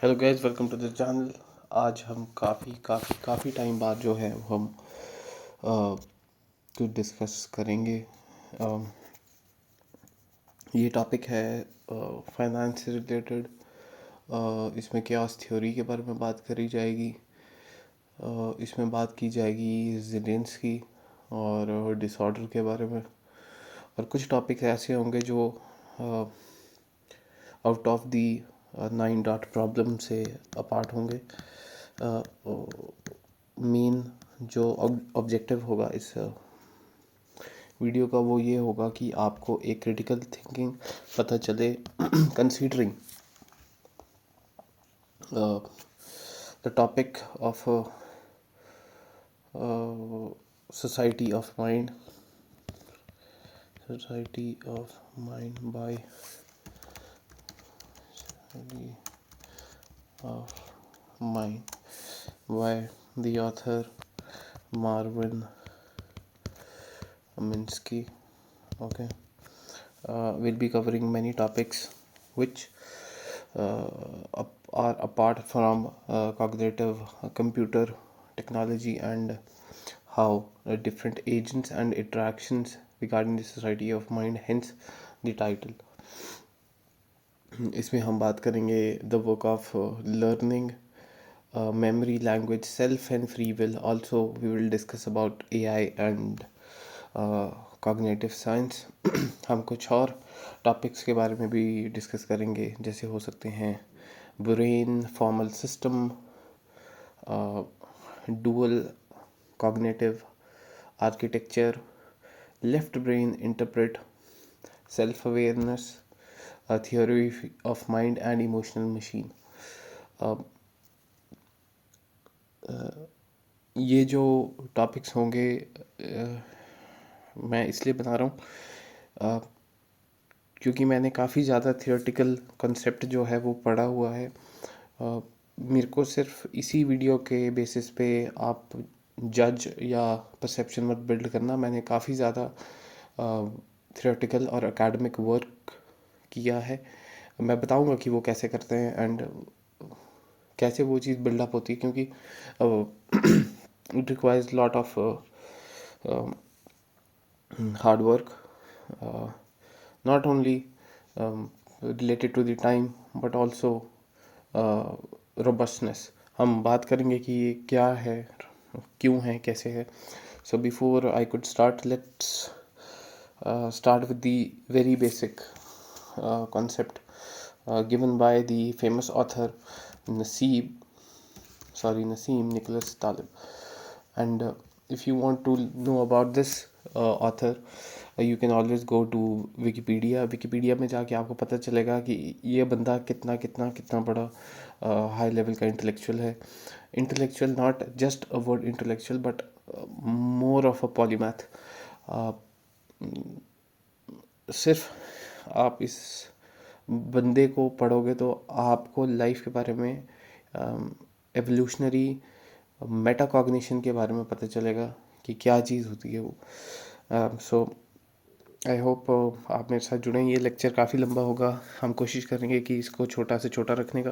Hello guys, welcome to the channel. आज हम काफ़ी टाइम बाद जो है वो हम कुछ डिस्कस करेंगे। ये टॉपिक है फाइनेंस से रिलेटेड। इसमें क्यास थ्योरी के बारे में बात करी जाएगी। इसमें बात की जाएगी रेजिलियंस की और डिसऑर्डर के बारे में। और कुछ टॉपिक ऐसे होंगे जो out of the 9 dot problem से अपार्ट होंगे। मेन जो ऑब्जेक्टिव होगा इस वीडियो का वो ये होगा कि आपको एक क्रिटिकल थिंकिंग पता चले considering the topic of society of mind bye of mind by the author Marvin Minsky. Okay, we'll be covering many topics which are apart from cognitive computer technology and how different agents and interactions regarding the society of mind, hence the title. इसमें हम बात करेंगे the work of learning, memory, language, self and free will. Also we will discuss about AI and cognitive science. हम कुछ और topics के बारे में भी डिस्कस करेंगे, जैसे हो सकते हैं brain, formal system, dual cognitive architecture, left brain interpret, self awareness, theory of mind and emotional machine. ये जो टॉपिक्स होंगे मैं इसलिए बता रहा हूँ क्योंकि मैंने काफ़ी ज़्यादा थियोरेटिकल कॉन्सेप्ट जो है वो पढ़ा हुआ है. मेरे को सिर्फ इसी वीडियो के बेसिस पे आप जज या परसेप्शन मत बिल्ड करना. मैंने काफ़ी ज़्यादा थियोरेटिकल और एकेडमिक वर्क किया है. मैं बताऊंगा कि वो कैसे करते हैं एंड कैसे वो चीज़ बिल्डअप होती है, क्योंकि it requires a lot of hard work, not only related to the time but also robustness. हम बात करेंगे कि ये क्या है, क्यों है, कैसे है. So before I could start, let's start with the very basic concept given by the famous author Nassim Nicholas Taleb. And if you want to know about this author, you can always go to Wikipedia में जाके आपको पता चलेगा कि ये बंदा कितना कितना कितना बड़ा हाई लेवल का इंटेलेक्चुअल है. Intellectual, not just a word intellectual, but more of a polymath. सिर्फ आप इस बंदे को पढ़ोगे तो आपको लाइफ के बारे में, एवोल्यूशनरी मेटाकॉग्निशन के बारे में पता चलेगा कि क्या चीज़ होती है वो. सो आई होप आप मेरे साथ जुड़ें. ये लेक्चर काफ़ी लंबा होगा. हम कोशिश करेंगे कि इसको छोटा से छोटा रखने का,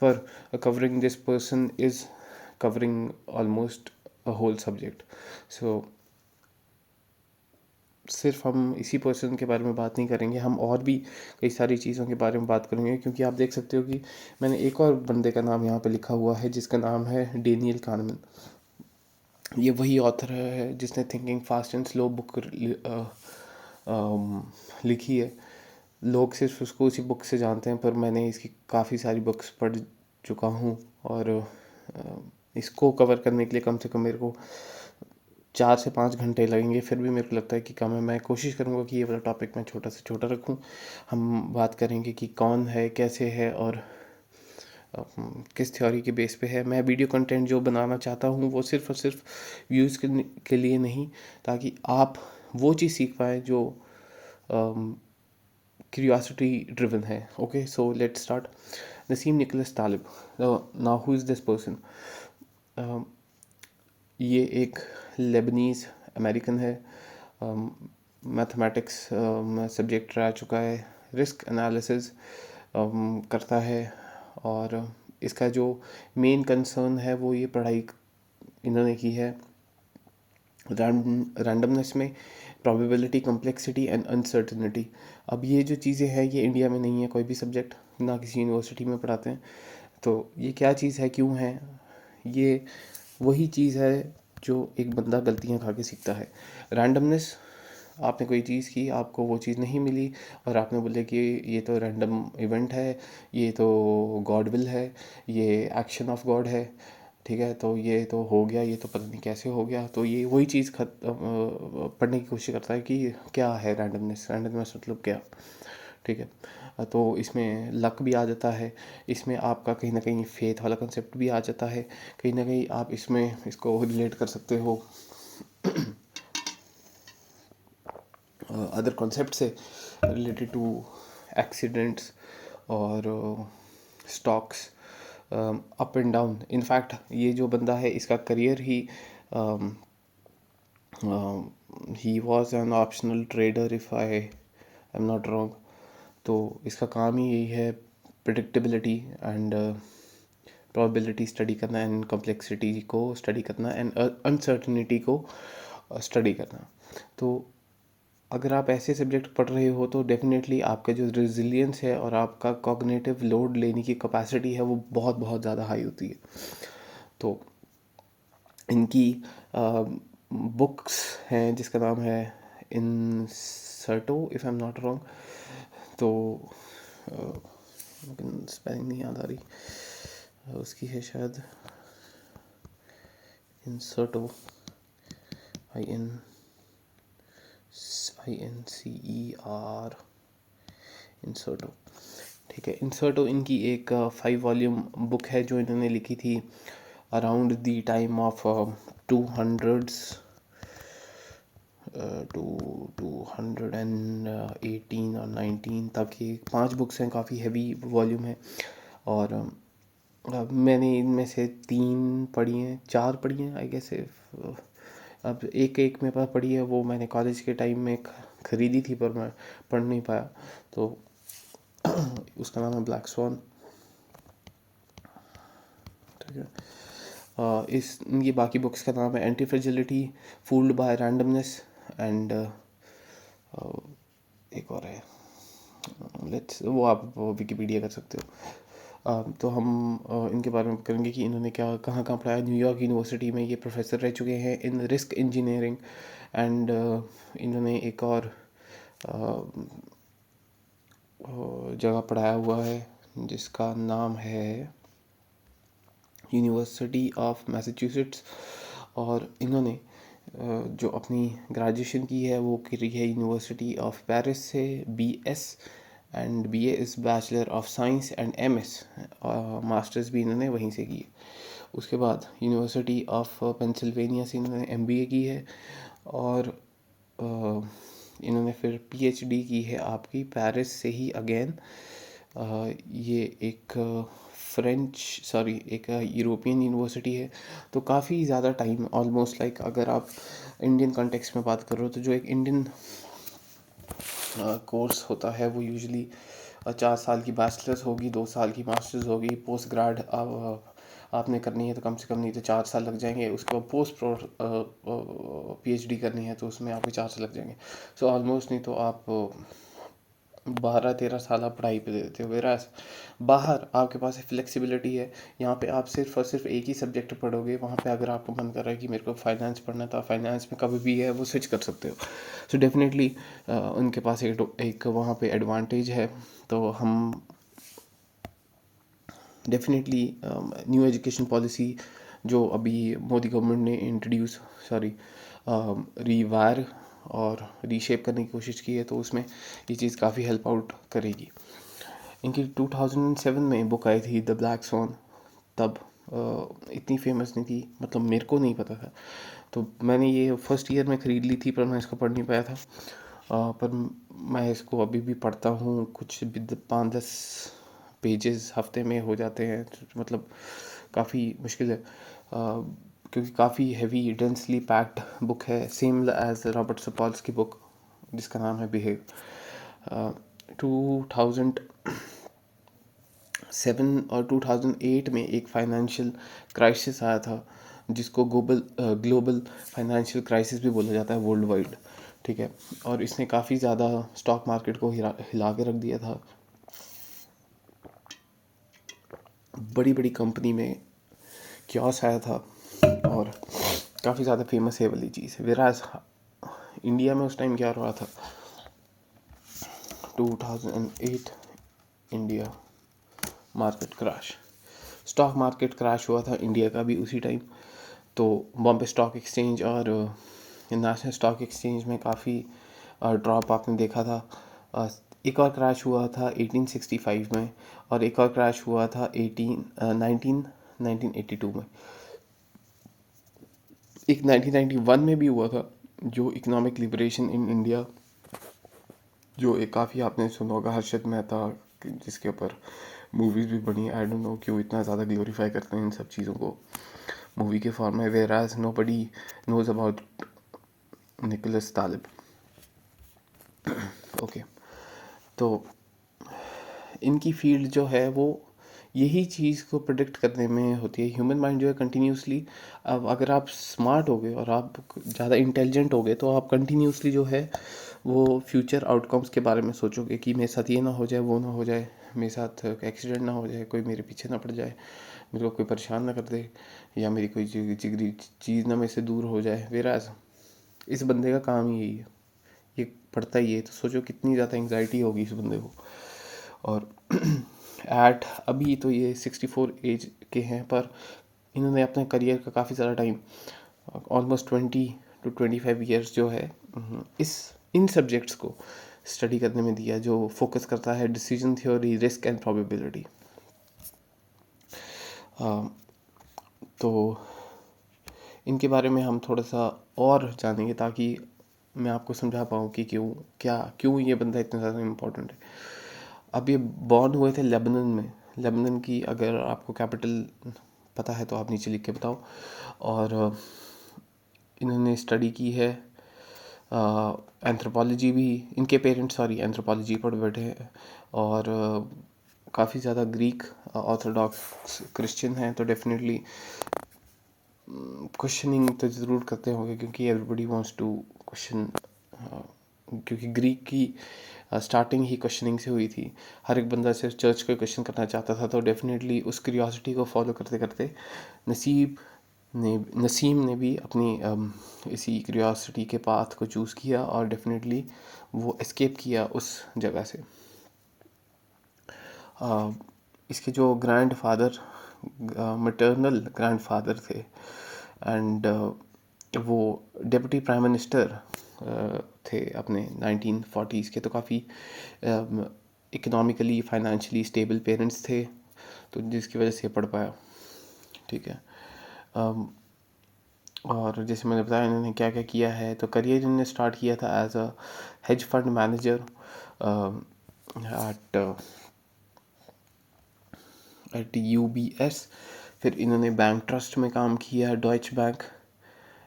पर covering this person is covering almost a whole subject. So सिर्फ हम इसी पर्सन के बारे में बात नहीं करेंगे, हम और भी कई सारी चीज़ों के बारे में बात करेंगे. क्योंकि आप देख सकते हो कि मैंने एक और बंदे का नाम यहाँ पे लिखा हुआ है जिसका नाम है डेनियल कानमैन. ये वही ऑथर है जिसने thinking fast and slow book लिखी है. लोग सिर्फ उसको उसी बुक से जानते हैं, पर मैंने इसकी काफ़ी सारी बुक्स पढ़ चुका हूँ और इसको कवर करने के लिए कम से कम मेरे को 4 से 5 घंटे लगेंगे. फिर भी मेरे को लगता है कि कम है. मैं कोशिश करूँगा कि ये वाला टॉपिक मैं छोटा से छोटा रखूँ. हम बात करेंगे कि कौन है, कैसे है और किस थ्योरी के बेस पे है. मैं वीडियो कंटेंट जो बनाना चाहता हूँ वो सिर्फ और सिर्फ व्यूज़ के लिए नहीं, ताकि आप वो चीज़ सीख पाएँ जो क्यूरियोसिटी ड्रिवन है. Okay, so let's start. Nassim Nicholas Taleb. Now who is this person? ये एक लेबनीज़ अमेरिकन है. मैथमेटिक्स में सब्जेक्ट रह चुका है. रिस्क एनालिसिस करता है और इसका जो मेन कंसर्न है वो ये पढ़ाई इन्होंने की है रैंडमनेस में, प्रोबेबिलिटी, कम्प्लेक्सिटी एंड अनसर्टनिटी। अब ये जो चीज़ें हैं ये इंडिया में नहीं है, कोई भी सब्जेक्ट ना किसी यूनिवर्सिटी में पढ़ाते हैं। तो ये क्या चीज़ है, क्यों है? ये वही चीज़ है जो एक बंदा गलतियाँ खा के सीखता है। रैंडमनेस, आपने कोई चीज़ की, आपको वो चीज़ नहीं मिली और आपने बोले कि ये तो रैंडम इवेंट है, ये तो गॉड विल है, ये एक्शन ऑफ गॉड है, ठीक है, तो ये तो हो गया, ये तो पता नहीं कैसे हो गया। तो ये वही चीज़ पढ़ने की कोशिश करता है कि क्या है रैंडमनेस, रैंडमनेस मतलब क्या, ठीक है। तो इसमें लक भी आ जाता है, इसमें आपका कहीं ना कहीं फेथ वाला कंसेप्ट भी आ जाता है, कहीं ना कहीं आप इसमें इसको रिलेट कर सकते हो अदर कॉन्सेप्ट से रिलेटेड टू एक्सीडेंट्स और stocks, up and down. In fact ये जो बंदा है इसका career he was an optional trader if I am not wrong. तो इसका काम ही यही है, प्रिडिक्टेबिलिटी एंड प्रोबेबिलिटी स्टडी करना, एंड कम्प्लेक्सिटी को स्टडी करना, एंड अनसर्टनिटी को स्टडी करना। तो अगर आप ऐसे सब्जेक्ट पढ़ रहे हो तो डेफिनेटली आपका जो रेजिलियंस है और आपका कॉग्निटिव लोड लेने की कैपेसिटी है वो बहुत बहुत ज़्यादा हाई होती है। तो इनकी बुक्स हैं जिसका नाम है Incerto, if I am not wrong. तो स्पेलिंग नहीं याद आ रही, उसकी है शायद इंसर्टो, INCER, इंसर्टो, ठीक है। इंसर्टो इनकी एक 5 वॉल्यूम बुक है जो इन्होंने लिखी थी around the time of 200s to 218 और 19 तक। ये 5 बुक्स हैं, काफ़ी हैवी वॉल्यूम है। और मैंने इनमें से 3 पढ़ी हैं, 4 पढ़ी हैं आई गेस। अब एक एक मेरे पास पढ़ी है, वो मैंने कॉलेज के टाइम में ख़रीदी थी पर मैं पढ़ नहीं पाया। तो उसका नाम है ब्लैक स्वॉन, ठीक है। ये बाकी बुक्स का नाम है anti fragility, fooled by randomness and एक और है, लेट्स, वो आप विकिपीडिया कर सकते हो। तो हम इनके बारे में करेंगे कि इन्होंने क्या कहाँ कहाँ पढ़ाया। न्यूयॉर्क यूनिवर्सिटी में ये प्रोफेसर रह चुके हैं इन रिस्क इंजीनियरिंग। एंड इन्होंने एक और जगह पढ़ाया हुआ है जिसका नाम है यूनिवर्सिटी ऑफ मैसाचुसेट्स। और इन्होंने जो अपनी ग्रेजुएशन की है वो करी है यूनिवर्सिटी ऑफ पेरिस से, BS, and BA is bachelor of science, and MS masters भी इन्होंने वहीं से की है। उसके बाद यूनिवर्सिटी ऑफ पेंसिल्वेनिया से इन्होंने MBA की है। और इन्होंने फिर PhD की है आपकी पेरिस से ही अगेन। ये एक एक यूरोपियन यूनिवर्सिटी है। तो काफ़ी ज़्यादा टाइम, ऑलमोस्ट लाइक अगर आप इंडियन कॉन्टेक्स्ट में बात करो तो जो एक इंडियन कोर्स होता है वो यूजुअली 4 साल की बैचलर्स होगी, 2 साल की मास्टर्स होगी, पोस्ट ग्रेड आपने करनी है तो कम से कम नहीं तो 4 साल लग जाएंगे। उसके बाद पोस्ट PhD करनी है तो उसमें आपके 4 साल लग जाएंगे। सो ऑलमोस्ट नहीं तो आप 12-13 साल आप पढ़ाई पे दे देते हो। वेरास बाहर आपके पास फ्लेक्सिबिलिटी है, यहाँ पे आप सिर्फ और सिर्फ एक ही सब्जेक्ट पढ़ोगे। वहाँ पे अगर आपको मन कर रहा है कि मेरे को फाइनेंस पढ़ना है तो आप फाइनेंस में कभी भी है वो स्विच कर सकते हो। सो डेफिनेटली उनके पास एक वहाँ पे एडवांटेज है। तो हम डेफिनेटली न्यू एजुकेशन पॉलिसी जो अभी मोदी गवर्नमेंट ने इंट्रोड्यूस रिवायर और रीशेप करने की कोशिश की है तो उसमें ये चीज़ काफ़ी हेल्प आउट करेगी। इनकी 2007 में बुक आई थी द ब्लैक स्वॉन। तब इतनी फेमस नहीं थी, मतलब मेरे को नहीं पता था। तो मैंने ये फर्स्ट ईयर में ख़रीद ली थी पर मैं इसको पढ़ नहीं पाया था। पर मैं इसको अभी भी पढ़ता हूँ, कुछ 5-10 पेजेस हफ्ते में हो जाते हैं। मतलब काफ़ी मुश्किल है क्योंकि काफ़ी हैवी डेंसली पैक्ड बुक है, सेम एज रॉबर्ट सपॉल्स की बुक जिसका नाम है बिहेव। 2000 7 और 2008 में एक फाइनेंशियल क्राइसिस आया था, जिसको ग्लोबल फाइनेंशियल क्राइसिस भी बोला जाता है वर्ल्ड वाइड, ठीक है। और इसने काफ़ी ज़्यादा स्टॉक मार्केट को हिला के रख दिया था। बड़ी बड़ी कंपनी में क्योस आया था और काफ़ी ज़्यादा फेमस है वाली चीज़। वेराज इंडिया में उस टाइम क्या हो रहा था, 2008 India market crash, stock market crash हुआ था इंडिया का भी उसी टाइम। तो बॉम्बे स्टॉक एक्सचेंज और नेशनल स्टॉक एक्सचेंज में काफ़ी ड्रॉप आपने देखा था। एक और क्रैश हुआ था 1865 में, और एक और क्रैश हुआ था 1982 में। एक 1991 में भी हुआ था, जो इकोनॉमिक लिबरेशन इन इंडिया, जो एक काफ़ी आपने सुना होगा हर्षद मेहता, जिसके ऊपर मूवीज़ भी बनी। आई डोंट नो क्यों इतना ज़्यादा ग्लोरीफाई करते हैं इन सब चीज़ों को मूवी के फॉर्म में, whereas nobody knows about Nicholas Taleb. Okay, तो इनकी फील्ड जो है वो यही चीज़ को प्रिडिक्ट करने में होती है। ह्यूमन माइंड जो है कंटिन्यूसली, अब अगर आप स्मार्ट होगे और आप ज़्यादा इंटेलिजेंट होगे तो आप कंटिन्यूसली जो है वो फ्यूचर आउटकम्स के बारे में सोचोगे कि मेरे साथ ये ना हो जाए, वो ना हो जाए, मेरे साथ एक्सीडेंट ना हो जाए, कोई मेरे पीछे ना पड़ जाए, मेरे को कोई परेशान ना कर दे, या मेरी कोई जिगरी चीज़ ना मेरे से दूर हो जाए। वेराज इस बंदे का काम ही यही है, ये पढ़ता ही है। तो सोचो कितनी ज़्यादा एंग्जाइटी होगी इस बंदे को। और एट अभी तो ये 64 एज के हैं, पर इन्होंने अपने करियर का काफ़ी सारा टाइम, ऑलमोस्ट 20 to 25 ईयर्स जो है, इस इन सब्जेक्ट्स को स्टडी करने में दिया, जो फोकस करता है decision theory, risk and probability. तो इनके बारे में हम थोड़ा सा और जानेंगे, ताकि मैं आपको समझा पाऊँ कि क्यों ये बंदा इतना ज़्यादा इम्पोर्टेंट है। अब ये बॉर्न हुए थे लेबनान में। लेबनान की अगर आपको कैपिटल पता है तो आप नीचे लिख के बताओ। और इन्होंने स्टडी की है एंथ्रोपोलॉजी भी। इनके पेरेंट्स एंथ्रोपोलॉजी पढ़ बैठे हैं, और काफ़ी ज़्यादा ग्रीक ऑर्थोडॉक्स क्रिश्चियन हैं। तो डेफिनेटली क्वेश्चनिंग तो ज़रूर करते होंगे, क्योंकि एवरीबडी वांट्स टू क्वेश्चन, क्योंकि ग्रीक की स्टार्टिंग ही क्वेश्चनिंग से हुई थी। हर एक बंदा सिर्फ चर्च को क्वेश्चन करना चाहता था। तो डेफिनेटली उस क्यूरियोसिटी को फॉलो करते करते नसीम ने भी अपनी इसी क्यूरियोसिटी के पाथ को चूज़ किया, और डेफिनेटली वो एस्केप किया उस जगह से। इसके जो grand father, maternal grand father थे, एंड वो डिप्टी प्राइम मिनिस्टर थे अपने 1940s के। तो काफ़ी इकोनॉमिकली फाइनेंशियली स्टेबल पेरेंट्स थे, तो जिसकी वजह से पढ़ पाया, ठीक है। और जैसे मैंने बताया इन्होंने क्या क्या किया है। तो करियर इन्होंने स्टार्ट किया था as a hedge fund manager at UBS। फिर इन्होंने बैंक ट्रस्ट में काम किया, डॉइच बैंक।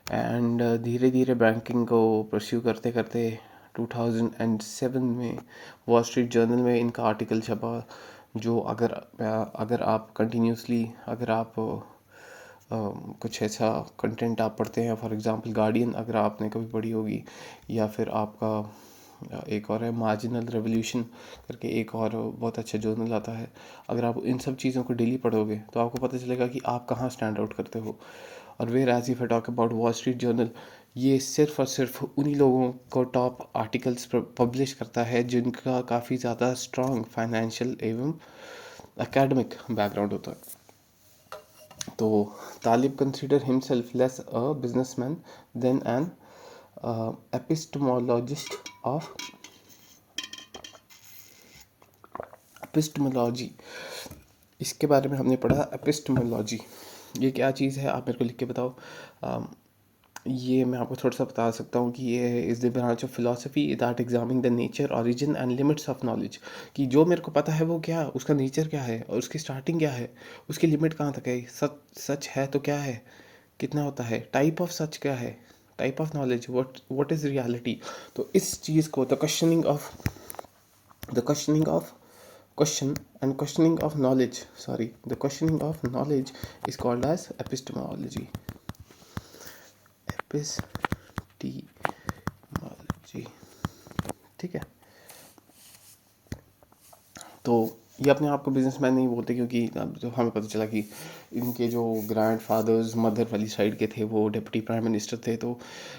एंड धीरे धीरे बैंकिंग को परस्यू करते करते 2007 में वॉल स्ट्रीट जर्नल में इनका आर्टिकल छपा, जो अगर आप कंटिन्यूसली अगर आप कुछ ऐसा कंटेंट आप पढ़ते हैं, फॉर एग्जांपल गार्डियन अगर आपने कभी पढ़ी होगी, या फिर आपका एक और है मार्जिनल रेवोल्यूशन करके, एक और बहुत अच्छा जर्नल आता है। अगर आप इन सब चीज़ों को डेली पढ़ोगे तो आपको पता चलेगा कि आप कहाँ स्टैंड आउट करते हो। और whereas if I talk about Wall Street Journal, ये सिर्फ और सिर्फ उन्हीं लोगों को टॉप आर्टिकल्स पब्लिश करता है जिनका काफ़ी ज़्यादा स्ट्रॉन्ग फाइनेंशियल एवं एकेडमिक बैकग्राउंड होता है। तो Taleb consider himself less a businessman than an epistemology. इसके बारे में हमने पढ़ा एपिस्टमोलॉजी, ये क्या चीज़ है आप मेरे को लिख के बताओ। ये मैं आपको थोड़ा सा बता सकता हूँ कि ये is the branch of philosophy that examine the nature, origin and limits of knowledge. कि जो मेरे को पता है वो क्या, उसका नेचर क्या है, और उसकी स्टार्टिंग क्या है, उसकी लिमिट कहाँ तक है, सच है तो क्या है, कितना होता है, टाइप ऑफ सच क्या है, type of knowledge, what is reality. तो इस चीज़ को the questioning of question and questioning of knowledge, the questioning of knowledge is called as epistemology. Epistemology, ठीक है। तो ये अपने आप को बिजनेसमैन नहीं बोलते, क्योंकि अब जो हमें पता चला कि इनके जो ग्रैंडफादर्स मदर वाली साइड के थे वो डिप्टी प्राइम मिनिस्टर थे, तो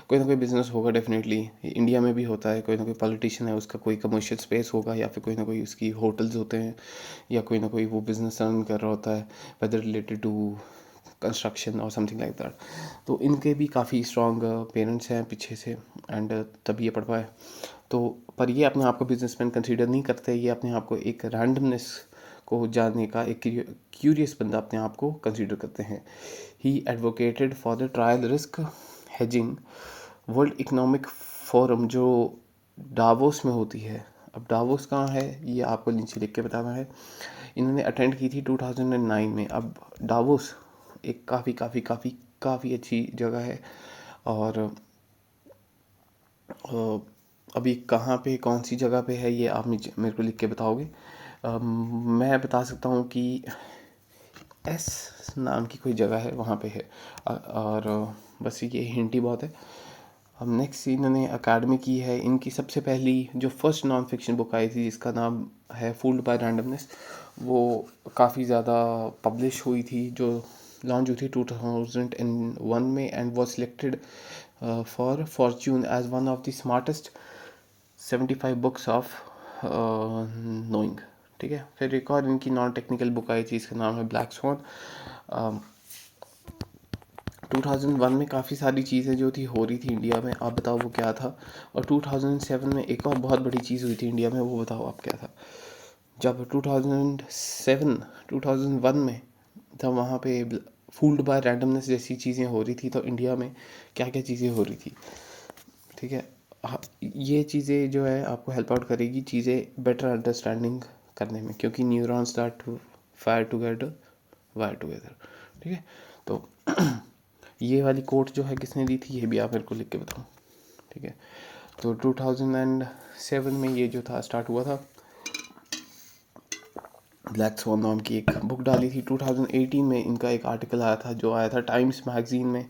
कोई ना कोई बिजनेस होगा डेफिनेटली। इंडिया में भी होता है, कोई ना कोई पॉलिटिशियन है, उसका कोई कमर्शियल स्पेस होगा, या फिर कोई ना कोई उसकी होटल्स होते हैं, या कोई ना कोई वो बिजनेस रन कर रहा होता है, वेदर रिलेटेड टू कंस्ट्रक्शन और समथिंग लाइक दैट। तो इनके भी काफ़ी स्ट्रॉन्ग पेरेंट्स हैं पीछे से, एंड तब ये पढ़ पाए। तो पर ये अपने आप को बिजनेसमैन कंसीडर नहीं करते, ये अपने आप को एक रैंडमनेस को जानने का एक क्यूरियस बंदा अपने आप को कंसीडर करते हैं। ही advocated for the trial risk hedging world economic forum, जो डावोस में होती है। अब डावोस कहाँ है ये आपको नीचे लिख के बताना है। इन्होंने अटेंड की थी 2009 में। अब डावोस एक काफ़ी अच्छी जगह है, और अभी कहाँ पे कौन सी जगह पे है ये आप मेरे को लिख के बताओगे। मैं बता सकता हूँ कि एस नाम की कोई जगह है, वहाँ पे है। और बस ये हिंट ही बहुत है। अब नेक्स्ट इन्होंने अकेडमी की है। इनकी सबसे पहली जो फर्स्ट नॉन फिक्शन बुक आई थी, जिसका नाम है फूल्ड बाय रैंडमनेस, वो काफ़ी ज़्यादा पब्लिश हुई थी, जो लॉन्च हुई थी 2001 में, and was selected for Fortune as one of the smartest 75 books of knowing, ठीक है। फिर एक और इनकी नॉन टेक्निकल बुक आई थी, इसका नाम है ब्लैक स्वॉन। 2001 में काफ़ी सारी चीज़ें जो थी हो रही थी इंडिया में, आप बताओ वो क्या था। और 2007 में एक और बहुत बड़ी चीज़ हुई थी इंडिया में, वो बताओ आप क्या था। जब 2001 में जब वहाँ पे फूल्ड बाय रैंडमनेस जैसी चीज़ें हो रही थी, तो इंडिया में क्या क्या चीज़ें हो रही थी, ठीक है। ये चीज़ें जो है आपको हेल्प आउट करेगी चीज़ें बेटर अंडरस्टैंडिंग करने में, क्योंकि neuron start to fire together wire together, ठीक है। तो ये वाली कोट जो है किसने दी थी, ये भी आप मेरे को लिख के बताओ, ठीक है। तो 2007 में ये जो था स्टार्ट हुआ था। ब्लैक स्वॉन नाम की एक बुक डाली थी। 2018 में इनका एक आर्टिकल आया था, जो आया था टाइम्स मैगज़ीन में।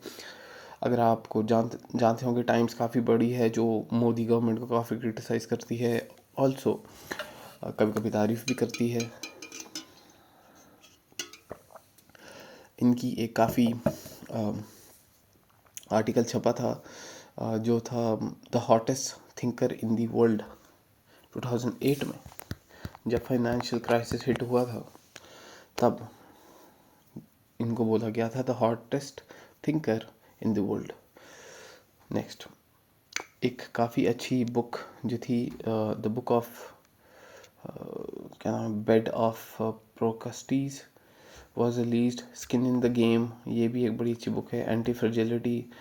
अगर आपको जानते होंगे, टाइम्स काफ़ी बड़ी है, जो मोदी गवर्नमेंट को काफ़ी क्रिटिसाइज़ करती है, ऑल्सो कभी कभी तारीफ़ भी करती है। इनकी एक काफ़ी आर्टिकल छपा था, जो था the hottest thinker in the world 2008 में। जब फाइनेंशियल क्राइसिस हिट हुआ था, तब इनको बोला गया था the hottest thinker in the world. Next एक काफ़ी अच्छी बुक जो थी, द बुक ऑफ क्या नाम, bed of Procrustes was released, skin in the game, ये भी एक बड़ी अच्छी बुक है। एंटी फ्रेजिलिटी,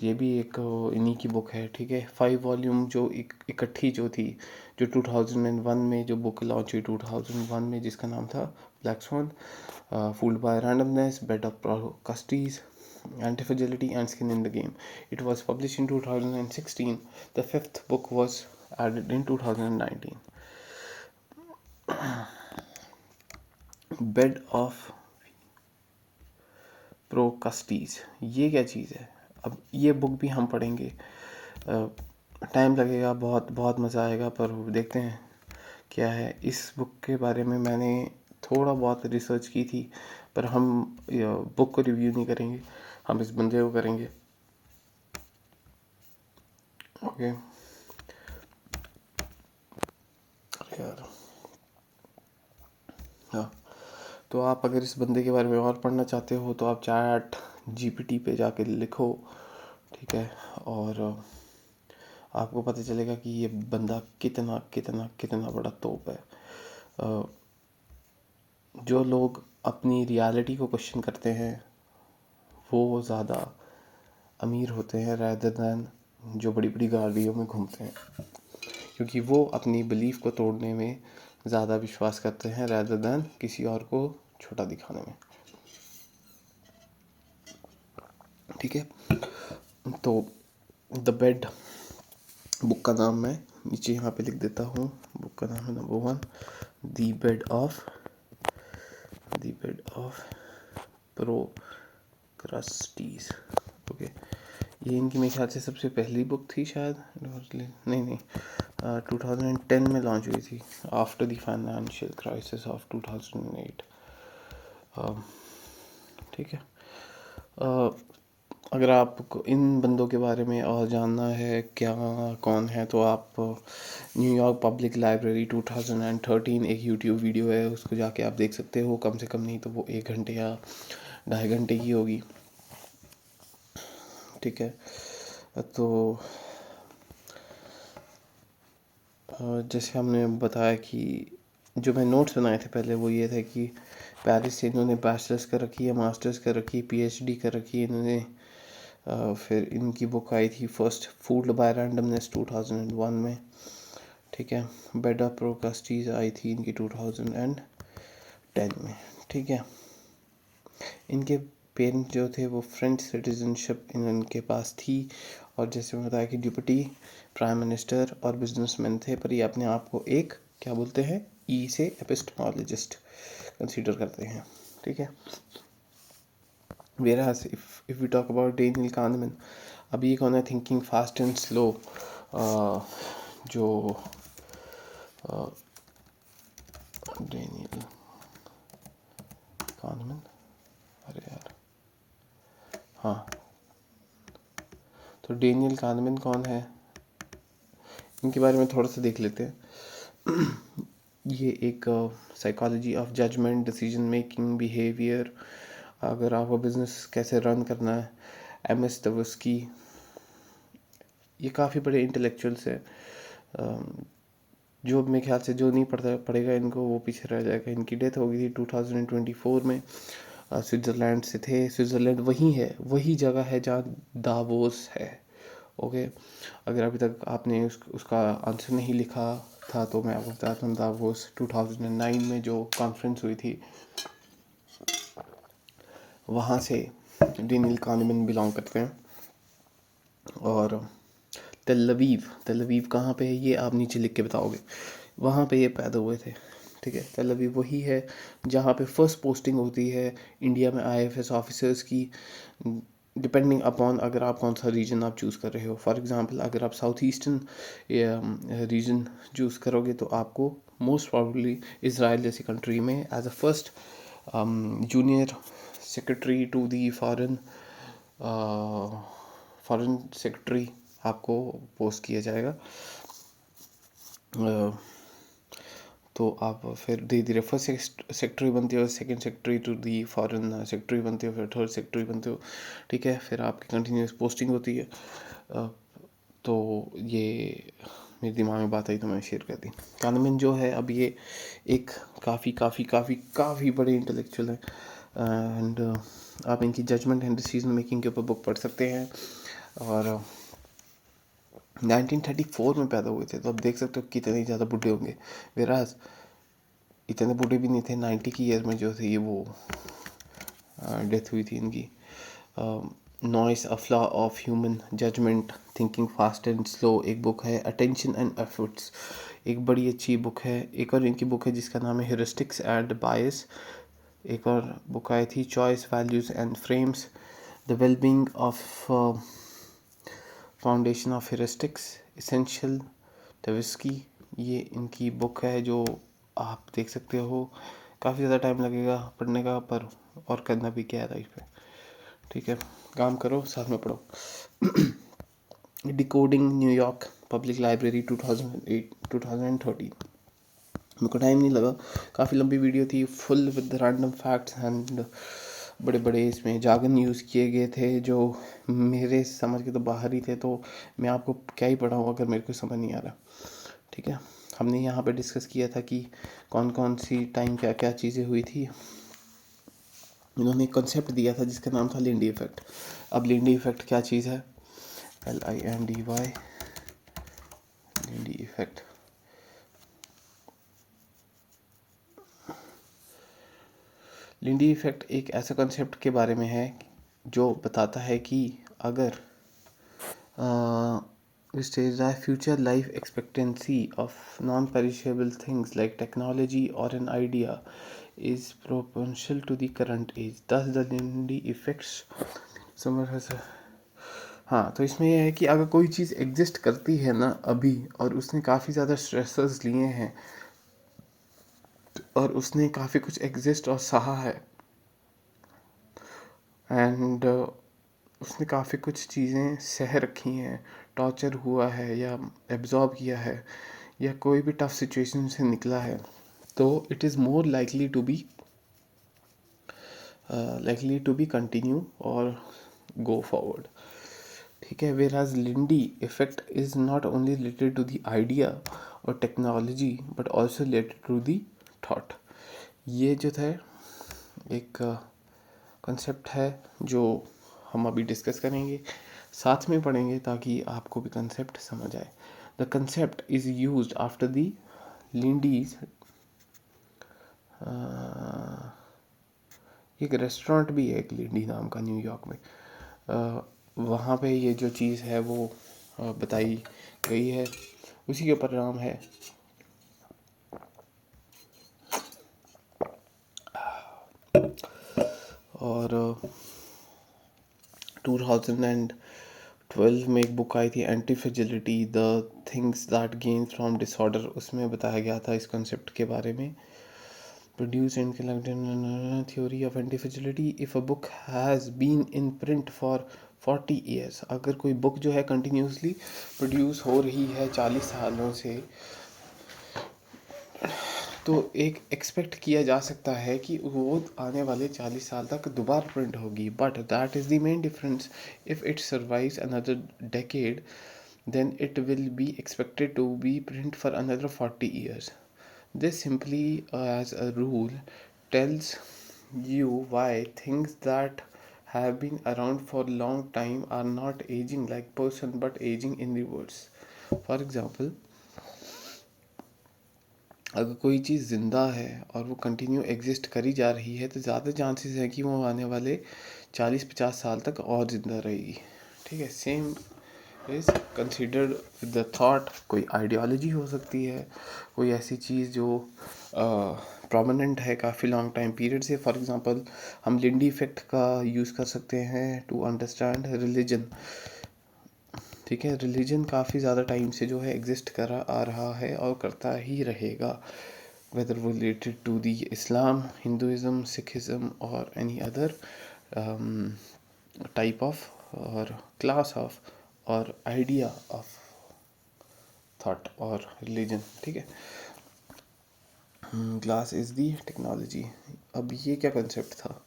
ये भी एक इन्हीं की बुक है, ठीक है। 5 वॉल्यूम जो इकट्ठी जो थी, जो 2001 में जो बुक लॉन्च हुई 2001 में, जिसका नाम था black swan, fooled by randomness, bed of Procrustes, Anti-Fragility and Skin in the Game. It was published in 2016. The 5th book was added in 2019. Bed of Procrustes, ये क्या चीज़ है। अब ये बुक भी हम पढ़ेंगे, टाइम लगेगा, बहुत बहुत मज़ा आएगा, पर देखते हैं क्या है। इस बुक के बारे में मैंने थोड़ा बहुत रिसर्च की थी, पर हम बुक को रिव्यू नहीं करेंगे, हम इस बंदे को करेंगे, ओके। यार हाँ, तो आप अगर इस बंदे के बारे में और पढ़ना चाहते हो, तो आप चैट जीपीटी पे जाके लिखो, ठीक है। और आपको पता चलेगा कि ये बंदा कितना कितना कितना बड़ा तोप है। जो लोग अपनी रियलिटी को क्वेश्चन करते हैं, वो ज़्यादा अमीर होते हैं रैदर दैन जो बड़ी बड़ी गाड़ियों में घूमते हैं, क्योंकि वो अपनी बिलीफ को तोड़ने में ज़्यादा विश्वास करते हैं रैदर दैन किसी और को छोटा दिखाने में, ठीक है। तो द बेड बुक का नाम मैं नीचे यहाँ पे लिख देता हूँ। बुक का नाम है number 1 the bed of Procrustes. Okay, ये इनकी मेरे ख्याल से सबसे पहली बुक थी शायद, नहीं 2010 में लॉन्च हुई थी, after the financial crisis of 2008। ठीक है। अगर आपको इन बंदों के बारे में और जानना है क्या कौन है, तो आप न्यूयॉर्क पब्लिक लाइब्रेरी 2013 एक यूट्यूब वीडियो है, उसको जाके आप देख सकते हो। कम से कम नहीं तो वो 1 घंटे या 2.5 घंटे की होगी। ठीक है। तो जैसे हमने बताया कि जो मैं नोट्स बनाए थे पहले वो ये थे कि पेरिस से इन्होंने बैचलर्स कर रखी है, मास्टर्स कर रखी है, पीएचडी कर रखी है इन्होंने। फिर इनकी बुक आई थी फर्स्ट फूल्ड बाय रैंडमनेस 2001 में। ठीक है। बेड ऑफ प्रोक्रस्टीज आई थी इनकी 2010 में। ठीक है। इनके पेरेंट्स जो थे वो फ्रेंच सिटीजनशिप इनके पास थी, और जैसे मैं बताया कि डिप्टी प्राइम मिनिस्टर और बिजनेसमैन थे, पर ये अपने आप को एक क्या बोलते हैं, ई से एपिस्टेमोलॉजिस्ट कंसीडर करते हैं। ठीक है। Whereas if we talk about Daniel Kahneman, अभी एक होना थिंकिंग फास्ट एंड स्लो, जो डेनियल कानमैन, अरे यार हाँ, तो डेनियल कानमैन कौन है, इनके बारे में थोड़ा सा देख लेते हैं। ये एक psychology of judgement, decision making, behaviour, अगर आपको बिजनेस कैसे रन करना है, एम.एस. तवस्की, ये काफ़ी बड़े इंटेलेक्चुअल्स हैं। जो मेरे ख्याल से जो नहीं पढ़ेगा इनको वो पीछे रह जाएगा। इनकी डेथ हो गई थी 2024 में। स्विट्ज़रलैंड से थे। स्विट्ज़रलैंड वही है, वही जगह है जहाँ दावोस है। ओके, अगर अभी तक आपने उसका आंसर नहीं लिखा था तो मैं आपको बताता हूँ। दावोस 2009 में जो कॉन्फ्रेंस हुई थी, वहाँ से डेनियल कानमैन बिलोंग करते हैं। और तेल अवीव कहाँ पे है ये आप नीचे लिख के बताओगे, वहाँ पे ये पैदा हुए थे। ठीक है। तेल अवीव वही है जहाँ पे फर्स्ट पोस्टिंग होती है इंडिया में आईएफएस ऑफिसर्स की, डिपेंडिंग अपॉन अगर आप कौन सा रीजन आप चूज़ कर रहे हो। फॉर एग्जांपल अगर आप साउथ ईस्टर्न रीजन चूज़ करोगे तो आपको मोस्ट प्रॉब्ली इसराइल जैसी कंट्री में as a first junior secretary to the foreign secretary आपको पोस्ट किया जाएगा। तो आप फिर धीरे धीरे फर्स्ट सेक्रेटरी बनते हो, second secretary to the foreign secretary बनते हो, फिर थर्ड सेक्रेटरी बनते हो। ठीक है। फिर आपकी कंटिन्यूस पोस्टिंग होती है। तो ये मेरे दिमाग में बात आई तो मैंने शेयर कर दी। कानमैन जो है अब ये एक काफ़ी बड़े इंटेलेक्चुअल हैं, एंड आप इनकी जजमेंट एंड डिसीजन मेकिंग के ऊपर बुक पढ़ सकते हैं। और 1934 में पैदा हुए थे, तो आप देख सकते हो कितने ज़्यादा बूढ़े होंगे। वेराज इतने बूढ़े भी नहीं थे, 90 की ईयर में जो थे ये वो डेथ हुई थी इनकी। Noise a flaw of human judgement, thinking fast and slow एक बुक है। अटेंशन एंड एफर्ट्स एक बड़ी अच्छी बुक है। एक और इनकी बुक है जिसका नाम है ह्यूरिस्टिक्स एंड बायस। एक और बुक आई थी choice, values and frames, the wellbeing of foundation of heuristics, essential Tversky. ये इनकी बुक है जो आप देख सकते हो। काफ़ी ज़्यादा टाइम लगेगा पढ़ने का, पर और करना भी क्या है लाइफ में। ठीक है, काम करो साथ में पढ़ो। Decoding New York public library 2013। मेरे को टाइम नहीं लगा, काफ़ी लंबी वीडियो थी, full with random facts and बड़े बड़े इसमें जार्गन यूज़ किए गए थे जो मेरे समझ के तो बाहर ही थे। तो मैं आपको क्या ही पढ़ाऊँ अगर मेरे को समझ नहीं आ रहा। ठीक है। हमने यहाँ पे डिस्कस किया था कि कौन कौन सी टाइम क्या क्या चीज़ें हुई थी। इन्होंने एक कॉन्सेप्ट दिया था जिसका नाम था लिंडी इफेक्ट। अब लिंडी इफेक्ट क्या चीज़ है, LINDY, Lindy effect. Lindy effect एक ऐसा कॉन्सेप्ट के बारे में है जो बताता है कि अगर which states that future life expectancy of non-perishable things like technology or an idea is proportional to the current age. Thus, the Lindy effects summer has a हाँ, तो इसमें यह है कि अगर कोई चीज़ एग्जिस्ट करती है ना अभी, और उसने काफ़ी ज़्यादा स्ट्रेसर्स लिए हैं और उसने काफ़ी कुछ एग्जिस्ट और सहा है, एंड उसने काफ़ी कुछ चीज़ें सह रखी हैं, टॉर्चर हुआ है या एब्जॉर्ब किया है या कोई भी टफ सिचुएशन से निकला है, तो it is more likely to be continue और go forward. ठीक है, whereas Lindy effect is not only related to the idea or technology but also related to the thought. ये जो है एक कंसेप्ट है जो हम अभी डिस्कस करेंगे, साथ में पढ़ेंगे ताकि आपको भी कंसेप्ट समझ आए. The concept is used after the Lindy's. एक रेस्टोरेंट भी है एक लिंडी नाम का न्यूयॉर्क में, वहाँ पे ये जो चीज़ है वो बताई गई है, उसी के ऊपर नाम है. और 2012 में एक बुक आई थी anti fragility the things that gain from disorder, उसमें बताया गया था इस कॉन्सेप्ट के बारे में. Produce and collect theory of anti-fragility. If a book has been in print for 40 years, अगर कोई बुक जो है कंटिन्यूसली प्रोड्यूस हो रही है 40 सालों से, तो एक एक्सपेक्ट किया जा सकता है कि वो आने वाले 40 साल तक दोबारा प्रिंट होगी. But that is the main difference. If it survives another decade then it will be expected to be print for another 40 years. This simply, as a rule, tells you why things that have been around for a long time are not aging like person but aging in reverse. For example, अगर कोई चीज़ ज़िंदा है और वो continue exist करी जा रही है तो ज़्यादा चांसेस है कि वो आने वाले 40-50 साल तक और ज़िंदा रहेगी. ठीक है, same is considered with the thought. कोई आइडियोलॉजी हो सकती है, कोई ऐसी चीज़ जो प्रोमिनेंट है काफ़ी लॉन्ग टाइम पीरियड से. फॉर एग्जांपल हम लिंडी इफेक्ट का यूज़ कर सकते हैं टू अंडरस्टैंड रिलीजन. ठीक है, रिलीजन काफ़ी ज़्यादा टाइम से जो है एग्जिस्ट कर आ रहा है और करता ही रहेगा, वेदर वो related to the Islam, Hinduism, Sikhism और एनी अदर टाइप ऑफ और क्लास ऑफ और आइडिया ऑफ थॉट और रिलीजन. ठीक है, ग्लास इज़ दी टेक्नोलॉजी. अब ये क्या कंसेप्ट था?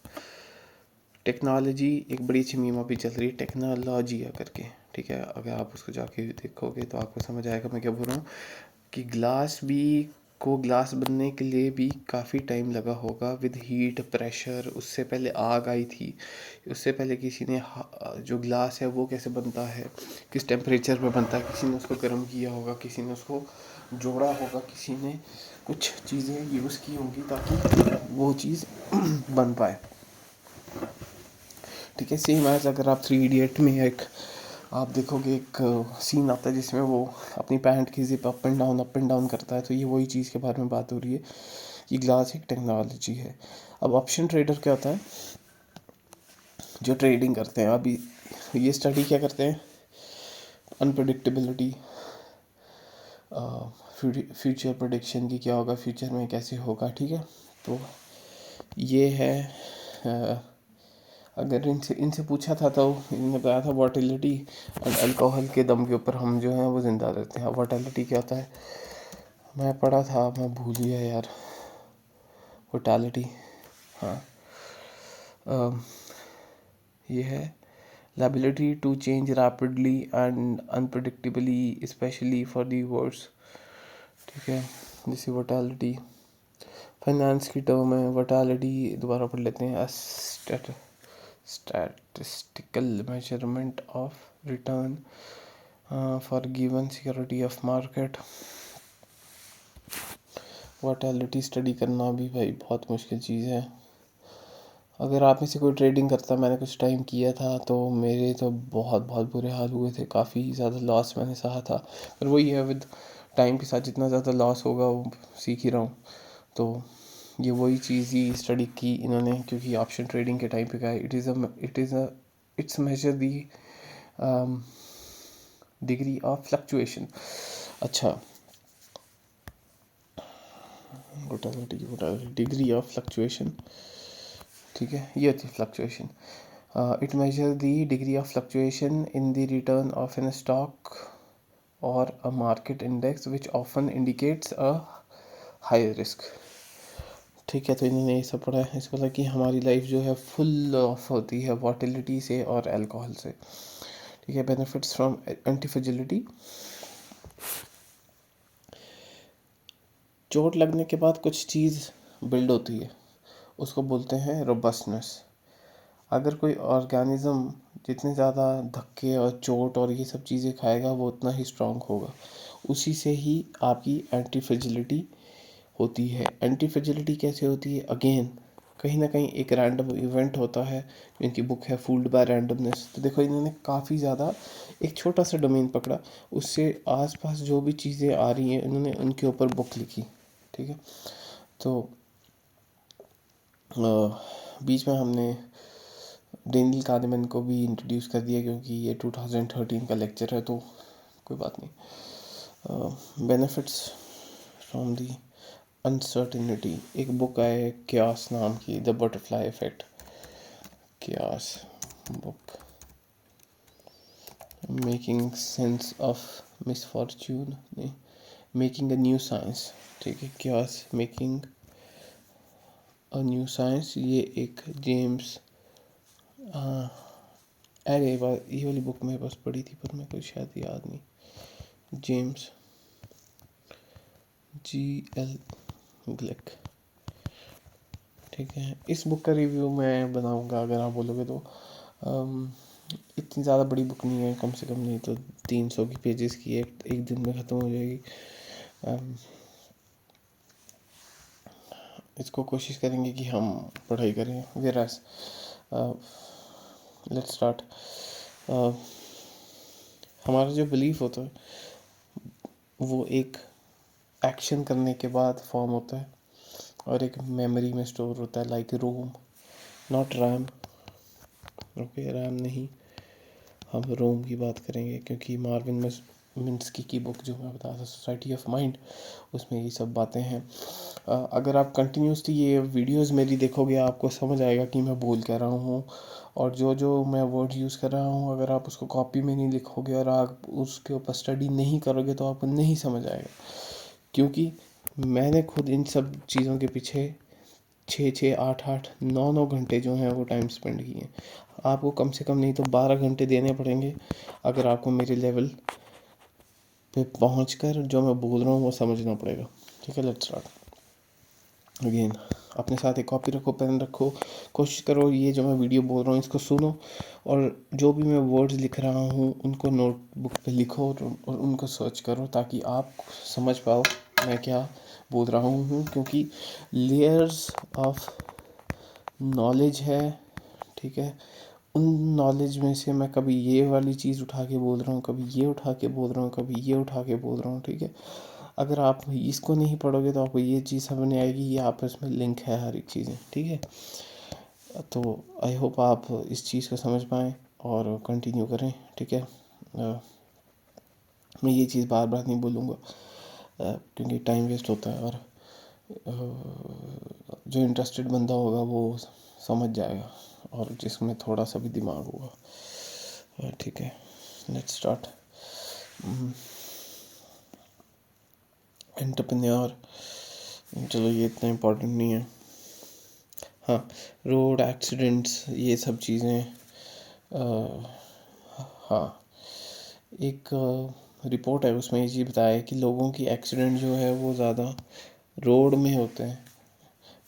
टेक्नोलॉजी एक बड़ी अच्छी मीम भी चल रही है टेक्नोलॉजी करके. ठीक है, अगर आप उसको जाके देखोगे तो आपको समझ आएगा मैं क्या बोल रहा हूँ, कि ग्लास बनने के लिए भी काफ़ी टाइम लगा होगा विद हीट प्रेशर. उससे पहले आग आई थी, उससे पहले किसी ने जो ग्लास है वो कैसे बनता है, किस टेम्परेचर पे बनता है, किसी ने उसको गर्म किया होगा, किसी ने उसको जोड़ा होगा, किसी ने कुछ चीज़ें यूज़ की होंगी ताकि वो चीज़ बन पाए. ठीक है, सेम एज अगर आप 3 इडियट में एक आप देखोगे एक सीन आता है जिसमें वो अपनी पैंट की जिप अप एंड डाउन करता है, तो ये वही चीज़ के बारे में बात हो रही है कि ग्लास एक टेक्नोलॉजी है. अब ऑप्शन ट्रेडर क्या होता है? जो ट्रेडिंग करते हैं. अभी ये स्टडी क्या करते हैं? अनप्रडिक्टेबिलिटी, फ्यूचर प्रेडिक्शन की क्या होगा, फ्यूचर में कैसे होगा. ठीक है, तो ये है. अगर इनसे पूछा था तो इन्होंने बताया था वॉटिलिटी और अल्कोहल के दम के ऊपर हम जो हैं वो ज़िंदा रहते हैं. वॉटिलिटी क्या होता है? मैं पढ़ा था, मैं भूल गया यार. वॉटिलिटी, हाँ, ये है liability to change rapidly and unpredictably especially for the worse. ठीक है, जैसे वॉटिलिटी फाइनेंस की टर्म है. वॉटिलिटी दोबारा पढ़ लेते हैं. statistical measurement of return for given security of market. Volatility study करना भी भाई बहुत मुश्किल चीज़ है. अगर आप में से कोई ट्रेडिंग करता, मैंने कुछ टाइम किया था, तो मेरे तो बहुत बहुत बुरे हाल हुए थे, काफ़ी ज़्यादा लॉस मैंने सहा था। पर वही है, विद टाइम के साथ जितना ज़्यादा लॉस होगा वो सीख ही रहा हूँ। तो ये वही चीज़ ही स्टडी की इन्होंने, क्योंकि ऑप्शन ट्रेडिंग के टाइम पे क्या है, it's measure the degree of fluctuation. अच्छा, डिग्री ऑफ फ्लक्चुएशन, ठीक है, ये होती है fluctuation. It measure the degree of fluctuation in the return of an stock और a market index which often indicates a high risk. ठीक है, तो इन्होंने ये सब पढ़ा है। इस बोला कि हमारी लाइफ जो है फुल ऑफ होती है वॉटिलिटी से और अल्कोहल से। ठीक है, बेनिफिट्स फ्रॉम एंटी फ्रेजिलिटी। चोट लगने के बाद कुछ चीज़ बिल्ड होती है, उसको बोलते हैं रोबस्टनेस। अगर कोई ऑर्गेनिज्म जितने ज़्यादा धक्के और चोट और ये सब चीज़ें खाएगा वो उतना ही स्ट्रांग होगा। उसी से ही आपकी एंटी फ्रेजिलिटी होती है। एंटी फ्रेजिलिटी कैसे होती है? अगेन कहीं ना कहीं एक रैंडम इवेंट होता है। इनकी बुक है फूल्ड बाय रैंडमनेस। तो देखो, इन्होंने काफ़ी ज़्यादा एक छोटा सा डोमेन पकड़ा, उससे आसपास जो भी चीज़ें आ रही हैं इन्होंने उनके ऊपर बुक लिखी। ठीक है, तो बीच में हमने डेनियल कानेमैन को भी इंट्रोड्यूस कर दिया, क्योंकि ये 2013 का लेक्चर है, तो कोई बात नहीं। Benefits from the uncertainty. एक बुक है क्यास नाम की, द बटरफ्लाई इफेक्ट। क्यास book, making sense of misfortune, नहीं, मेकिंग अ न्यू साइंस। ठीक है, क्यास मेकिंग अ न्यू साइंस। ये एक जेम्स, अरे ये वाली बुक मेरे पास पढ़ी थी पर मेरे को शायद याद नहीं। James G.L. ग्लेक। ठीक है, इस बुक का रिव्यू मैं बनाऊंगा अगर आप बोलोगे तो। इतनी ज़्यादा बड़ी बुक नहीं है, कम से कम नहीं तो 300 की पेजेस की है, एक दिन में ख़त्म हो जाएगी। इसको कोशिश करेंगे कि हम पढ़ाई करें। Whereas let's start. हमारा जो बिलीफ होता है वो एक एक्शन करने के बाद फॉर्म होता है और एक मेमोरी में स्टोर होता है, like ROM, not RAM. Okay, RAM नहीं, हम रोम की बात करेंगे, क्योंकि मार्विन मिन्स्की की बुक जो मैं बता रहा था, सोसाइटी ऑफ माइंड, उसमें ये सब बातें हैं। अगर आप कंटिन्यूसली ये वीडियोस मेरी देखोगे आपको समझ आएगा कि मैं बोल क्या रहा हूँ, और जो जो मैं वर्ड यूज़ कर रहा हूँ अगर आप उसको कॉपी में नहीं लिखोगे और आप उसके ऊपर स्टडी नहीं करोगे तो आपको नहीं समझ आएगा। क्योंकि मैंने खुद इन सब चीज़ों के पीछे 6-6, 8-8, 9-9 घंटे जो हैं वो टाइम स्पेंड किए। आपको कम से कम नहीं तो 12 घंटे देने पड़ेंगे अगर आपको मेरे लेवल पे पहुँच कर जो मैं बोल रहा हूँ वो समझना पड़ेगा। ठीक है, लेट्स स्टार्ट अगेन। अपने साथ एक कॉपी रखो, पेन रखो, कोशिश करो ये जो मैं वीडियो बोल रहा हूँ इसको सुनो, और जो भी मैं वर्ड्स लिख रहा हूँ उनको नोटबुक पे लिखो और उनको सर्च करो, ताकि आप समझ पाओ मैं क्या बोल रहा हूँ। क्योंकि लेयर्स ऑफ नॉलेज है। ठीक है, उन नॉलेज में से मैं कभी ये वाली चीज़ उठा के बोल रहा हूँ, कभी ये उठा के बोल रहा हूँ, कभी ये उठा के बोल रहा हूँ। ठीक है, अगर आप इसको नहीं पढ़ोगे तो आपको ये चीज़ समझ नहीं आएगी, ये आपस में लिंक है हर एक चीज़ें। ठीक है, तो आई होप आप इस चीज़ को समझ पाएँ और कंटिन्यू करें। ठीक है, मैं ये चीज़ बार बार नहीं बोलूँगा क्योंकि टाइम वेस्ट होता है, और जो इंटरेस्टेड बंदा होगा वो समझ जाएगा, और जिसमें थोड़ा सा भी दिमाग होगा। ठीक है, लेट्स स्टार्ट। एंटरप्रेन्योर, चलो ये इतना इम्पोर्टेंट नहीं है। हाँ, रोड एक्सीडेंट्स ये सब चीज़ें, हाँ, एक रिपोर्ट है उसमें ये चीज़ बताया है कि लोगों की एक्सीडेंट जो है वो ज़्यादा रोड में होते हैं,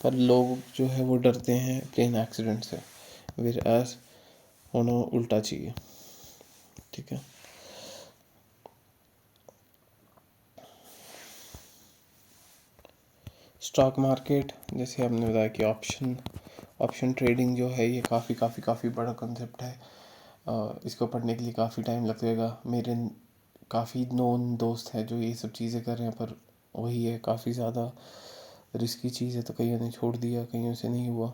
पर लोग जो है वो डरते हैं प्लेन एक्सीडेंट से, विर एज होना उल्टा चाहिए। ठीक है, स्टॉक मार्केट जैसे हमने बताया कि ऑप्शन ट्रेडिंग जो है ये काफ़ी बड़ा कंसेप्ट है। इसको पढ़ने के लिए काफ़ी टाइम लगेगा। मेरे काफ़ी नोन दोस्त हैं जो ये सब चीज़ें कर रहे हैं, पर वही है, काफ़ी ज़्यादा रिस्की चीज़ है, तो कईयों ने छोड़ दिया, कईयों से नहीं हुआ।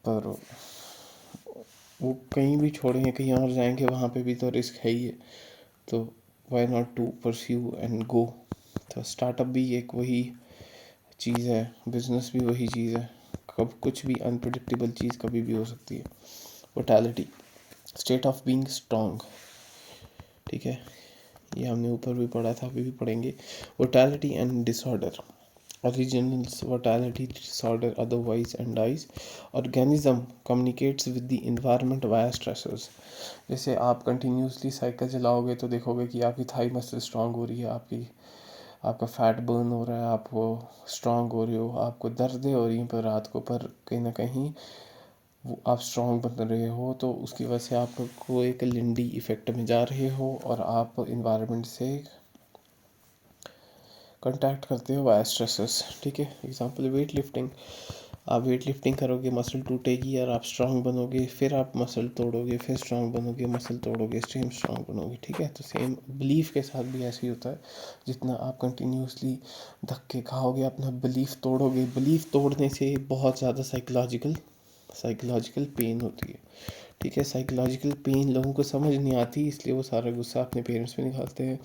पर वो कहीं भी छोड़ेंगे, कहीं और जाएंगे, वहाँ पे भी तो रिस्क है ही है। तो why not to pursue and go. तो स्टार्टअप भी एक वही चीज़ है, बिजनेस भी वही चीज़ है। कब कुछ भी अनप्रडिक्टेबल चीज़ कभी भी हो सकती है। वोटैलिटी, स्टेट ऑफ बीइंग स्ट्रॉन्ग, ठीक है, ये हमने ऊपर भी पढ़ा था, अभी भी पढ़ेंगे। Volatility and disorder, original mortality disorder otherwise and dies. Organism communicates with the environment via stressors. जैसे आप कंटिन्यूसली साइकिल चलाओगे तो देखोगे कि आपकी थाई मसल स्ट्रांग हो रही है, आपका फैट बर्न हो रहा है, आप वो स्ट्रांग हो रहे हो, आपको दर्दें हो रही हैं पर रात को, पर कहीं ना कहीं वो आप स्ट्रांग बन रहे हो, तो उसकी वजह से आपको एक लिंडी इफ़ेक्ट में जा रहे हो और आप इन्वायरमेंट से कंटैक्ट करते हो वाया स्ट्रेसेस, ठीक है। एग्जांपल वेट लिफ्टिंग, आप वेट लिफ्टिंग करोगे, मसल टूटेगी और आप स्ट्रांग बनोगे, फिर आप मसल तोड़ोगे, फिर स्ट्रांग बनोगे, मसल तोड़ोगे, सेम स्ट्रांग बनोगे, ठीक है। तो सेम बिलीफ के साथ भी ऐसे ही होता है। जितना आप कंटिन्यूसली धक्के खाओगे, अपना बिलीफ तोड़ोगे, बिलीफ तोड़ने से बहुत ज़्यादा साइकोलॉजिकल पेन होती है, ठीक है। साइकोलॉजिकल पेन लोगों को समझ नहीं आती, इसलिए वो सारा गुस्सा अपने पेरेंट्स पे निकालते हैं,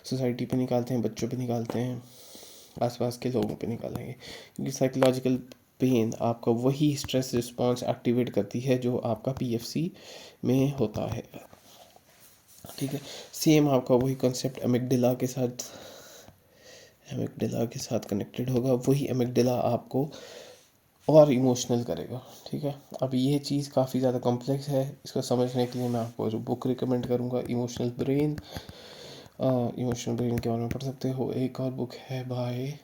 सोसाइटी पे निकालते हैं, बच्चों पे निकालते हैं, आसपास के लोगों पे निकालेंगे। क्योंकि साइकोलॉजिकल पेन आपका वही स्ट्रेस रिस्पॉन्स एक्टिवेट करती है जो आपका पीएफसी में होता है, ठीक है। सेम आपका वही कॉन्सेप्ट एमिगडाला के साथ कनेक्टेड होगा। वही एमिगडाला आपको और इमोशनल करेगा, ठीक है। अब ये चीज़ काफ़ी ज़्यादा कॉम्प्लेक्स है, इसको समझने के लिए मैं आपको बुक रिकमेंड करूँगा, इमोशनल ब्रेन के बारे में पढ़ सकते हो। एक और बुक है by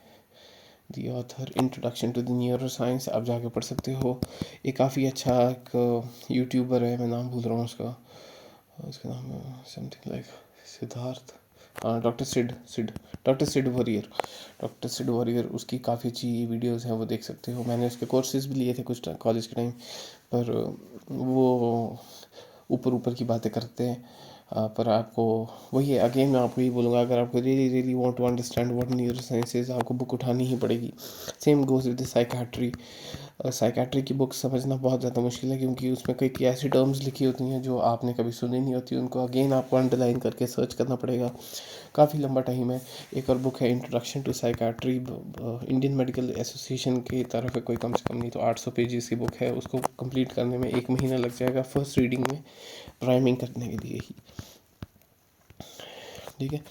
the author, introduction to the neuroscience, आप जाके पढ़ सकते हो। ये काफ़ी अच्छा एक यूट्यूबर है, मैं नाम भूल रहा हूँ उसका नाम समथिंग लाइक सिद्धार्थ, हाँ, डॉक्टर सिड वॉरियर, उसकी काफ़ी अच्छी वीडियोस हैं, वो देख सकते हो। मैंने उसके कोर्सेज भी लिए थे कुछ कॉलेज के टाइम, पर वो ऊपर ऊपर की बातें करते हैं। पर आपको वही है, अगेन मैं आपको ये बोलूँगा, अगर आपको really want to understand what neuroscience is, आपको बुक उठानी ही पड़ेगी। सेम गोज विद साइकेट्री की बुक समझना बहुत ज़्यादा मुश्किल है, क्योंकि उसमें कई ऐसी टर्म्स लिखी होती हैं जो आपने कभी सुनी नहीं होती, उनको अगेन आपको अंडरलाइन करके सर्च करना पड़ेगा, काफ़ी लंबा टाइम है। एक और बुक है introduction to psychiatry, Indian Medical Association की तरफ है, कोई कम से कम नहीं तो 800 पेजेस की बुक है, उसको कंप्लीट करने में 1 महीना लग जाएगा, फर्स्ट रीडिंग में प्राइमिंग करने के लिए ही, ठीक है।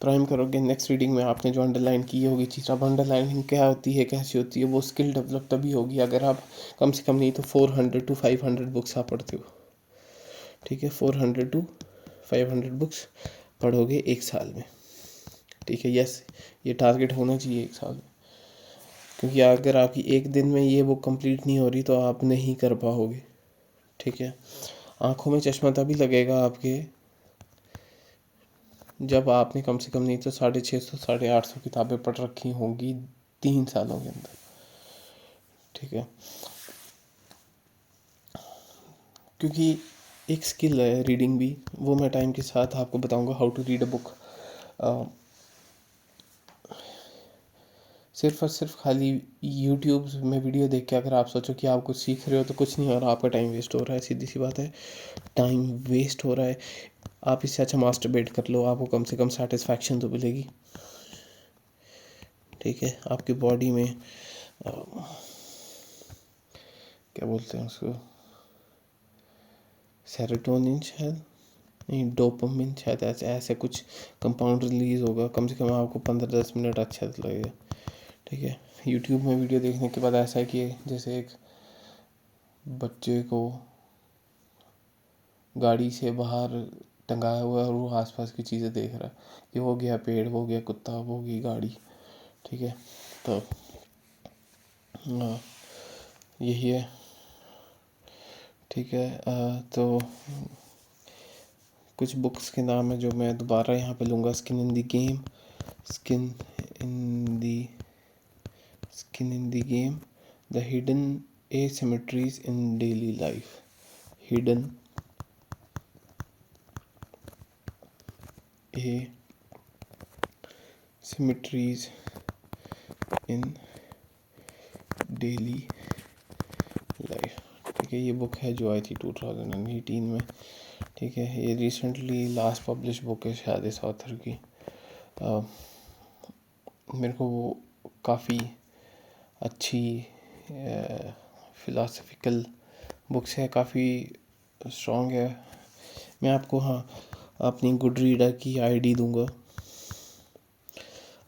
प्राइम करोगे, नेक्स्ट रीडिंग में आपने जो अंडरलाइन की होगी चीज़, अब अंडरलाइनिंग क्या होती है, कैसी होती है, वो स्किल डेवलप तभी होगी अगर आप कम से कम नहीं तो 400 to 500 बुक्स आप पढ़ते हो, ठीक है। 400 to 500 बुक्स पढ़ोगे एक साल में, ठीक है। यस, ये टारगेट होना चाहिए एक साल में, क्योंकि अगर आपकी एक दिन में ये बुक कंप्लीट नहीं हो रही तो आप नहीं कर पाओगे, ठीक है। आँखों में चश्मा तभी लगेगा आपके जब आपने कम से कम नहीं तो 650 850 किताबें पढ़ रखी होंगी 3 सालों के अंदर, ठीक है। क्योंकि एक स्किल है रीडिंग भी, वो मैं टाइम के साथ आपको बताऊंगा, how to read a book. सिर्फ और सिर्फ खाली यूट्यूब में वीडियो देख के अगर आप सोचो कि आप कुछ सीख रहे हो तो कुछ नहीं हो रहा, आपका टाइम वेस्ट हो रहा है, सीधी सी बात है, टाइम वेस्ट हो रहा है। आप इससे अच्छा मास्टरबेट कर लो, आपको कम से कम सेटिस्फैक्शन तो मिलेगी, ठीक है। आपकी बॉडी में क्या बोलते हैं उसको, सेरोटोनिन शायद नहीं, डोपामिन शायद, ऐसे कुछ कंपाउंड रिलीज होगा, कम से कम आपको 15-10 मिनट अच्छा लगेगा, ठीक है। यूट्यूब में वीडियो देखने के बाद ऐसा है कि जैसे एक बच्चे को गाड़ी से बाहर टंगाया हुआ है और वो आसपास की चीज़ें देख रहा है, ये हो गया पेड़, वो हो गया कुत्ता, वो हो गई गाड़ी, ठीक है। तो यही है, ठीक है। तो कुछ बुक्स के नाम है जो मैं दोबारा यहाँ पे लूँगा, skin in the game, the hidden asymmetries in daily life, hidden asymmetries in daily life. ठीक है, ये बुक है जो आई थी 2018 में। ठीक है, ये रिसेंटली लास्ट पब्लिश बुक है शायद इस ऑथर की। मेरे को वो काफ़ी अच्छी फ़िलासफ़िकल बुक्स है, काफ़ी स्ट्रॉन्ग है। मैं आपको अपनी गुड रीडर की आईडी दूंगा,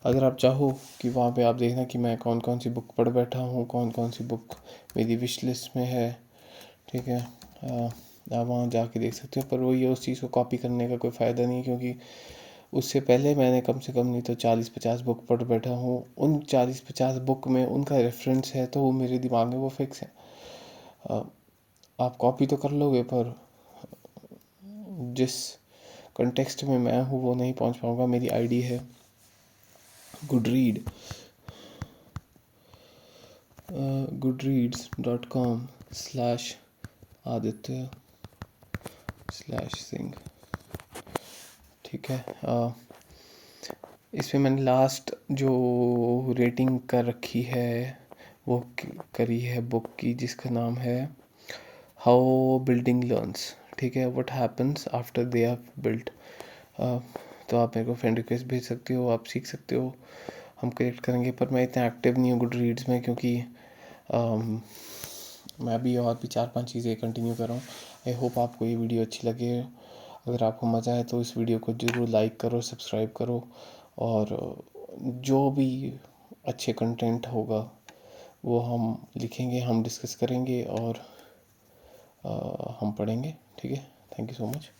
अगर आप चाहो कि वहाँ पे आप देखना कि मैं कौन कौन सी बुक पढ़ बैठा हूँ, कौन कौन सी बुक मेरी विश लिस्ट में है। ठीक है, आप वहाँ जाके देख सकते हो। पर वो ये उस चीज़ को कॉपी करने का कोई फ़ायदा नहीं, क्योंकि उससे पहले मैंने कम से कम नहीं तो 40-50 बुक पढ़ बैठा हूँ। उन 40-50 बुक में उनका रेफरेंस है, तो वो मेरे दिमाग में वो फिक्स है। आप कॉपी तो कर लोगे, पर जिस कंटेक्स्ट में मैं हूँ वो नहीं पहुँच पाऊँगा। मेरी आईडी है goodreads.com/aditya/singh। ठीक है, इसमें मैंने लास्ट जो रेटिंग कर रखी है वो करी है बुक की, जिसका नाम है हाउ बिल्डिंग लर्न्स। ठीक है, what happens after they have built. तो आप मेरे को फ्रेंड रिक्वेस्ट भेज सकते हो, आप सीख सकते हो, हम कनेक्ट करेंगे। पर मैं इतना एक्टिव नहीं हूँ गुड रीड्स में, क्योंकि मैं अभी और भी 4-5 चीज़ें कंटिन्यू कर रहा हूँ। आई होप आपको ये वीडियो अच्छी लगे। अगर आपको मज़ा आए तो इस वीडियो को ज़रूर लाइक करो, सब्सक्राइब करो, और जो भी अच्छे कंटेंट होगा वो हम लिखेंगे, हम डिस्कस करेंगे और हम पढ़ेंगे। ठीक है, थैंक यू सो मच।